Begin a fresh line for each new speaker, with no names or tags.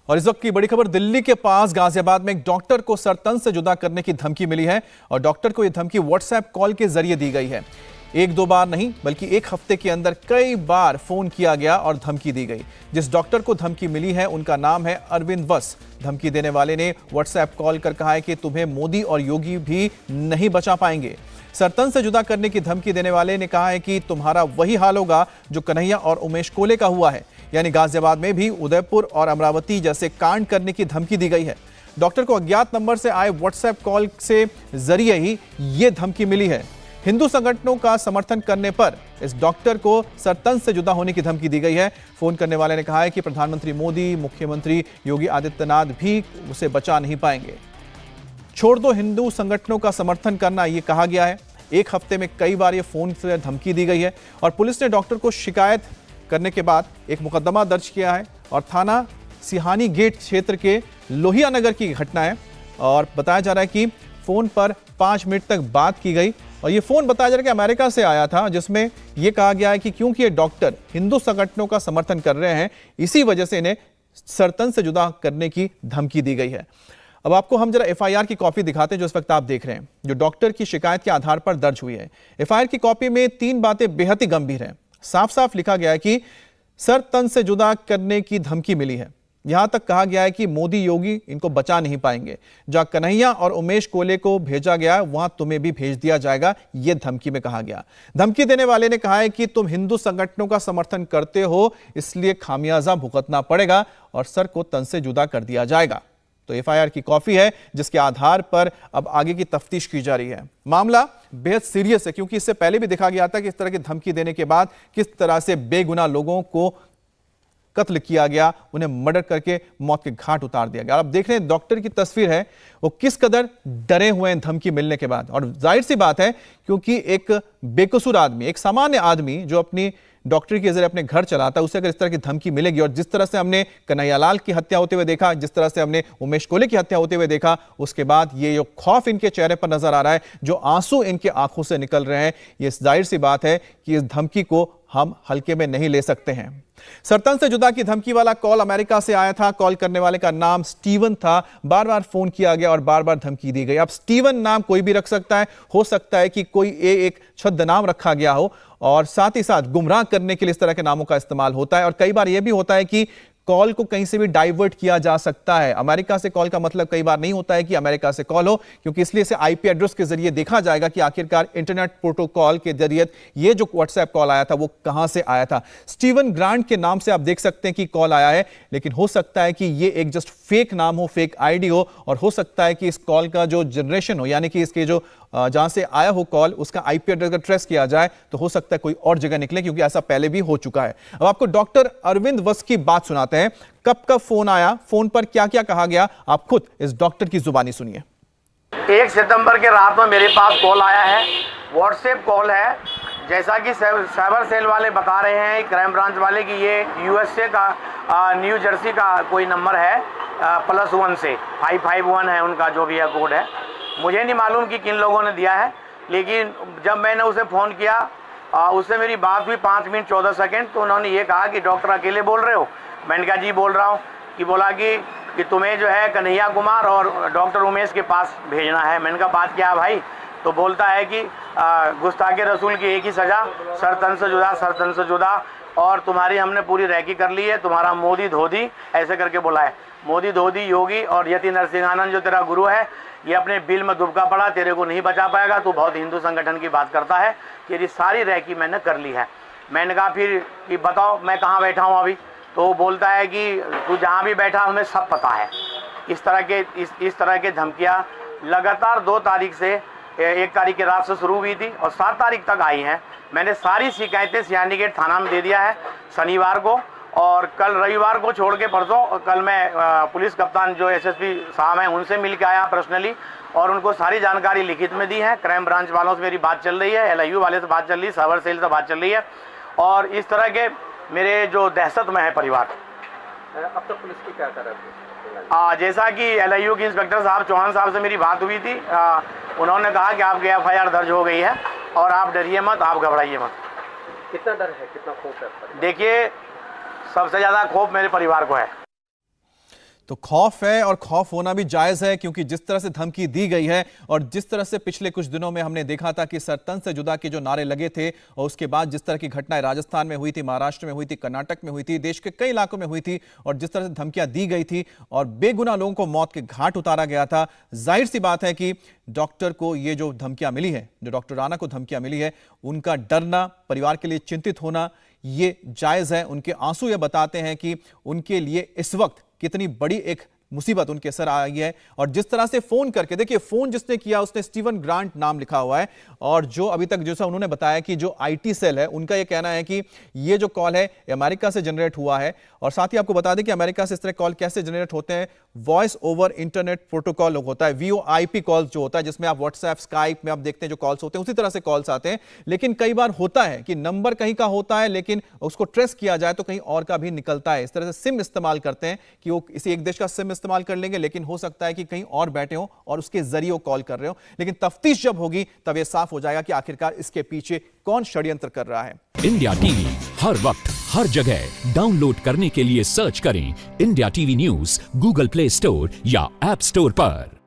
और इस वक्त की बड़ी खबर, दिल्ली के पास गाजियाबाद में एक डॉक्टर को सरतन से जुदा करने की धमकी मिली है और डॉक्टर को यह धमकी व्हाट्सएप कॉल के जरिए दी गई है। एक दो बार नहीं बल्कि एक हफ्ते के अंदर कई बार फोन किया गया और धमकी दी गई। जिस डॉक्टर को धमकी मिली है उनका नाम है अरविंद वस। धमकी देने वाले ने व्हाट्सएप कॉल कर कहा है कि तुम्हें मोदी और योगी भी नहीं बचा पाएंगे। सरतन से जुदा करने की धमकी देने वाले ने कहा है कि तुम्हारा वही हाल होगा जो कन्हैया और उमेश कोले का हुआ है, यानी गाजियाबाद में भी उदयपुर और अमरावती जैसे कांड करने की धमकी दी गई है। डॉक्टर को अज्ञात नंबर से आए व्हाट्सएप कॉल से जरिए ही ये धमकी मिली है। हिंदू संगठनों का समर्थन करने पर इस डॉक्टर को सरतन से जुदा होने की धमकी दी गई है। फोन करने वाले ने कहा है कि प्रधानमंत्री मोदी, मुख्यमंत्री योगी आदित्यनाथ भी उसे बचा नहीं पाएंगे। छोड़ दो हिंदू संगठनों का समर्थन करना, ये कहा गया है। एक हफ्ते में कई बार ये फोन से धमकी दी गई है और पुलिस ने डॉक्टर को शिकायत करने के बाद एक मुकदमा दर्ज किया है और थाना सिहानी गेट क्षेत्र के लोहिया नगर की घटना है और बताया जा रहा है कि फोन पर 5 मिनट तक बात की गई और ये फोन बताया जा रहा है कि अमेरिका से आया था, जिसमें यह कहा गया है कि क्योंकि ये डॉक्टर हिंदू संगठनों का समर्थन कर रहे हैं, इसी वजह से इन्हें सरतन से जुदा करने की धमकी दी गई है। अब आपको हम जरा एफआईआर की कॉपी दिखाते हैं जो इस वक्त आप देख रहे हैं, जो डॉक्टर की शिकायत के आधार पर दर्ज हुई है। एफआईआर की कॉपी में 3 बातें बेहद ही गंभीर हैं। साफ साफ लिखा गया है कि सरतन से जुदा करने की धमकी मिली है। यहां तक कहा गया है कि मोदी योगी इनको बचा नहीं पाएंगे। जहां कन्हैया और उमेश कोले को भेजा गया वहां तुम्हें भी भेज दिया जाएगा, यह धमकी में कहा गया। धमकी देने वाले ने कहा है कि तुम हिंदू संगठनों का समर्थन करते हो, इसलिए खामियाजा भुगतना पड़ेगा और सर को तन से जुदा कर दिया जाएगा। तो एफआईआर की कॉपी है जिसके आधार पर अब आगे की तफ्तीश की जा रही है। मामला बेहद सीरियस है क्योंकि इससे पहले भी देखा गया था कि इस तरह की धमकी देने के बाद किस तरह से बेगुनाह लोगों को कत्ल किया गया, उन्हें मर्डर करके मौत के घाट उतार दिया गया। अब देख रहे हैं डॉक्टर की तस्वीर है, वो किस कदर डरे हुए हैं धमकी मिलने के बाद। और जाहिर सी बात है क्योंकि एक बेकसूर आदमी, एक सामान्य आदमी जो अपनी डॉक्टरी के जरिए अपने घर चलाता है, उसे अगर इस तरह की धमकी मिलेगी और जिस तरह से हमने कन्हैयालाल की हत्या होते हुए देखा, जिस तरह से हमने उमेश कोले की हत्या होते हुए देखा, उसके बाद ये जो खौफ इनके चेहरे पर नजर आ रहा है, जो आंसू इनके आंखों से निकल रहे हैं, ये जाहिर सी बात है कि इस धमकी को हम हल्के में नहीं ले सकते हैं। सरतन से जुदा की धमकी वाला कॉल अमेरिका से आया था। कॉल करने वाले का नाम स्टीवन था। बार बार फोन किया गया और बार बार धमकी दी गई। अब स्टीवन नाम कोई भी रख सकता है, हो सकता है कि कोई एक छद्म नाम रखा गया हो और साथ ही साथ गुमराह करने के लिए इस तरह के नामों का इस्तेमाल होता है। और कई बार यह भी होता है कि कॉल को कहीं से भी डाइवर्ट किया जा सकता है। अमेरिका से कॉल का मतलब कई बार नहीं होता है कि अमेरिका से कॉल हो, क्योंकि इसलिए इसे आईपी एड्रेस के जरिए देखा जाएगा कि आखिरकार इंटरनेट प्रोटोकॉल के जरिए ये जो व्हाट्सएप कॉल आया था वो कहां से आया था। स्टीवन ग्रांट के नाम से आप देख सकते हैं कि कॉल आया है, लेकिन हो सकता है कि ये एक जस्ट फेक नाम हो, फेक आईडी हो और हो सकता है कि इस कॉल का जो जनरेशन हो, यानी कि इसके जो जहां से आया हो कॉल, उसका आईपी एड्रेस अगर ट्रेस किया जाए तो हो सकता है कोई और जगह निकले, क्योंकि ऐसा पहले भी हो चुका है। अब आपको डॉक्टर अरविंद वस की बात सुनाते हैं। कब कब फोन आया, फोन पर क्या क्या कहा गया, आप खुद इस डॉक्टर की जुबानी सुनिए।
1 सितंबर के रात में मेरे पास कॉल आया है, व्हाट्सएप कॉल है। जैसा कि साइबर सेल वाले बता रहे हैं, क्राइम ब्रांच वाले, कि ये यूएसए का न्यू जर्सी का कोई नंबर है, +1 से 551 है उनका जो भी है कोड है। मुझे नहीं मालूम कि किन लोगों ने दिया है, लेकिन जब मैंने उसे फ़ोन किया, उससे मेरी बात हुई 5 मिनट 14 सेकंड। तो उन्होंने ये कहा कि डॉक्टर अकेले बोल रहे हो? मैंने कहा जी बोल रहा हूँ। कि बोला कि तुम्हें जो है कन्हैया कुमार और डॉक्टर उमेश के पास भेजना है। मैंने कहा बात क्या है भाई? तो बोलता है कि गुस्ताखे रसूल की एक ही सज़ा, सरतन से जुदा, सरतन से जुदा, और तुम्हारी हमने पूरी रैकी कर ली है, तुम्हारा मोदी धोदी, ऐसे करके बोला है। मोदी धोदी योगी और यति नरसिंहानंद जो तेरा गुरु है, ये अपने बिल में दुबका पड़ा, तेरे को नहीं बचा पाएगा, तू बहुत हिंदू संगठन की बात करता है, तेरी सारी रैकी मैंने कर ली है। मैंने कहा फिर कि बताओ मैं कहाँ बैठा हूँ अभी? तो वो बोलता है कि तू जहाँ भी बैठा हमें सब पता है। इस तरह के धमकियाँ लगातार 2 तारीख से 1 तारीख की रात से शुरू हुई थी और 7 तारीख तक आई हैं। मैंने सारी शिकायतें सियानी गेट थाना में दे दिया है शनिवार को, और कल रविवार को छोड़ के परसों कल मैं पुलिस कप्तान जो एसएसपी साहब हैं उनसे मिल के आया पर्सनली, और उनको सारी जानकारी लिखित में दी है। क्राइम ब्रांच वालों से मेरी बात चल रही है, एलआईयू वाले से बात चल रही है, साइबर सेल से बात चल रही है, और इस तरह के मेरे जो दहशत में है परिवार।
अब तक पुलिस की क्या कर रहा है?
जैसा कि एलआईयू के इंस्पेक्टर साहब चौहान साहब से मेरी बात हुई थी, उन्होंने कहा कि आपकी एफआईआर दर्ज हो गई है और आप डरिए मत, आप घबराइए मत।
कितना डर है, कितना खौफ है?
देखिए, सबसे ज़्यादा खौफ मेरे परिवार को है।
तो खौफ है और खौफ होना भी जायज है, क्योंकि जिस तरह से धमकी दी गई है और जिस तरह से पिछले कुछ दिनों में हमने देखा था कि सरतन से जुदा के जो नारे लगे थे और उसके बाद जिस तरह की घटनाएं राजस्थान में हुई थी, महाराष्ट्र में हुई थी, कर्नाटक में हुई थी, देश के कई इलाकों में हुई थी और जिस तरह से धमकियां दी गई थी और बेगुनाह लोगों को मौत के घाट उतारा गया था, जाहिर सी बात है कि डॉक्टर को ये जो धमकियां मिली है, जो डॉक्टर राणा को धमकियां मिली है, उनका डरना, परिवार के लिए चिंतित होना ये जायज है। उनके आंसू ये बताते हैं कि उनके लिए इस वक्त कितनी बड़ी एक मुसीबत उनके सर आई है। और जिस तरह से फोन करके, देखिए फोन जिसने किया उसने स्टीवन ग्रांट नाम लिखा हुआ है, और जो अभी तक जैसा उन्होंने बताया कि जो आईटी सेल है उनका यह कहना है कि ये जो कॉल है अमेरिका से जनरेट हुआ है। और साथ ही आपको बता दें कि अमेरिका से इस तरह कॉल कैसे जनरेट होते हैं, वॉइस ओवर इंटरनेट प्रोटोकॉल होता है, VoIP कॉल्स जो होता है, जिसमें आप व्हाट्सएप, स्काइप में आप देखते हैं जो कॉल्स होते हैं उसी तरह से कॉल्स आते हैं। लेकिन कई बार होता है कि नंबर कहीं का होता है लेकिन उसको ट्रेस किया जाए तो कहीं और का भी निकलता है। इस तरह से सिम इस्तेमाल करते हैं कि वो किसी एक देश का सिम इस्तेमाल कर लेंगे, लेकिन हो सकता है कि कहीं और बैठे हो और उसके जरिए वो कॉल कर रहे हो। लेकिन तफ्तीश जब होगी तब यह साफ हो जाएगा कि आखिरकार इसके पीछे कौन षड्यंत्र कर रहा है।
इंडिया टीवी हर वक्त हर जगह डाउनलोड करने के लिए सर्च करें India TV news Google play store या ऐप स्टोर पर।